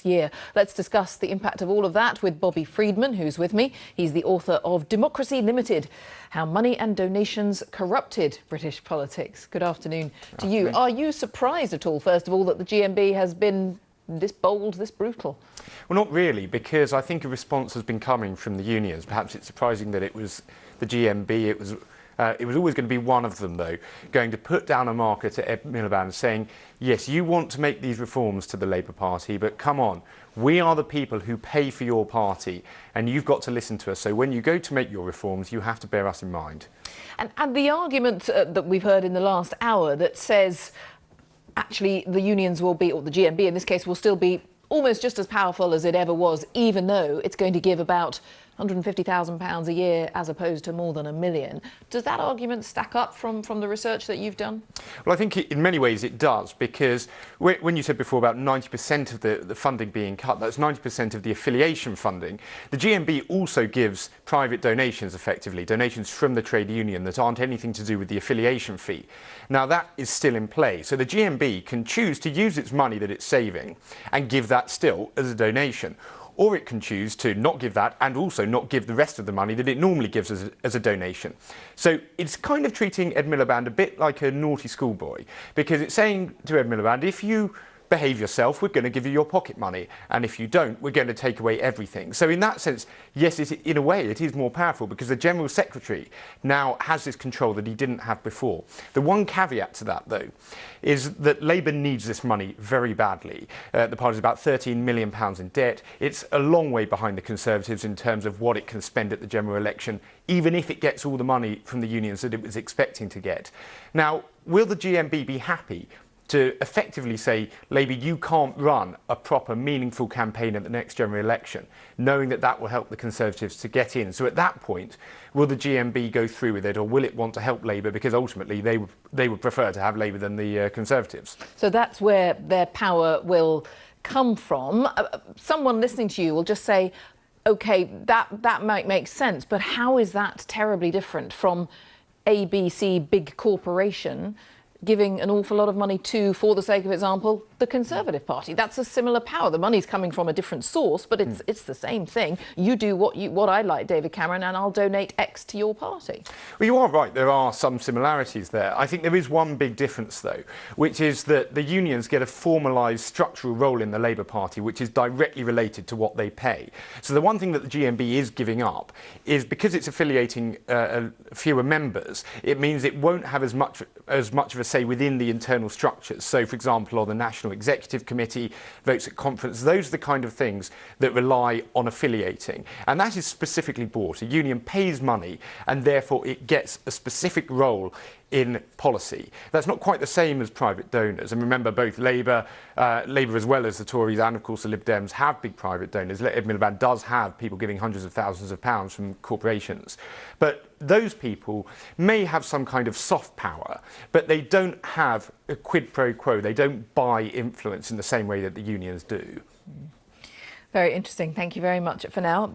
Year. Let's discuss the impact of all of that with Bobby Friedman, who's with me. He's the author of Democracy Ltd, How Money and Donations Corrupted British Politics. Good afternoon to you. Are you surprised at all, first of all, that the GMB has been this bold, this brutal? Well, not really, because I think a response has been coming from the unions. Perhaps it's surprising that it was the GMB. It was always going to be one of them, though, going to put down a marker to Ed Miliband saying, yes, you want to make these reforms to the Labour Party, but come on, we are the people who pay for your party, and you've got to listen to us. So when you go to make your reforms, you have to bear us in mind. And the argument that we've heard in the last hour that says, actually, the unions will be, or the GMB in this case, will still be almost just as powerful as it ever was, even though it's going to give about £150,000 a year as opposed to more than £1 million. Does that argument stack up from the research that you've done? Well, I think in many ways it does, because when you said before about 90% of the funding being cut, that's 90% of the affiliation funding. The GMB also gives private donations, effectively, donations from the trade union that aren't anything to do with the affiliation fee. Now, that is still in play. So the GMB can choose to use its money that it's saving and give that still as a donation. Or it can choose to not give that and also not give the rest of the money that it normally gives as a donation. So it's kind of treating Ed Miliband a bit like a naughty schoolboy, because it's saying to Ed Miliband, if you behave yourself, we're going to give you your pocket money, and if you don't, we're going to take away everything. So in that sense, yes, in a way, it is more powerful, because the General Secretary now has this control that he didn't have before. The one caveat to that, though, is that Labour needs this money very badly. The party's about £13 million in debt. It's a long way behind the Conservatives in terms of what it can spend at the general election, even if it gets all the money from the unions that it was expecting to get. Now, will the GMB be happy to effectively say, Labour, you can't run a proper, meaningful campaign at the next general election, knowing that that will help the Conservatives to get in? So at that point, will the GMB go through with it, or will it want to help Labour, because ultimately they would prefer to have Labour than the Conservatives? So that's where their power will come from. Someone listening to you will just say, OK, that might make sense, but how is that terribly different from ABC big corporation giving an awful lot of money to, for the sake of example, the Conservative Party? That's a similar power. The money's coming from a different source, but it's the same thing. You do what I like, David Cameron, and I'll donate X to your party. Well, you are right. There are some similarities there. I think there is one big difference, though, which is that the unions get a formalised structural role in the Labour Party, which is directly related to what they pay. So the one thing that the GMB is giving up is, because it's affiliating fewer members, it means it won't have as much of a say within the internal structures. So, for example, on the National Executive Committee, votes at conference, those are the kind of things that rely on affiliating. And that is specifically bought. A union pays money, and therefore it gets a specific role in policy. That's not quite the same as private donors. And remember, both Labour as well as the Tories and, of course, the Lib Dems have big private donors. Ed Miliband does have people giving hundreds of thousands of pounds from corporations. But those people may have some kind of soft power, but they don't have a quid pro quo. They don't buy influence in the same way that the unions do. Very interesting. Thank you very much for now.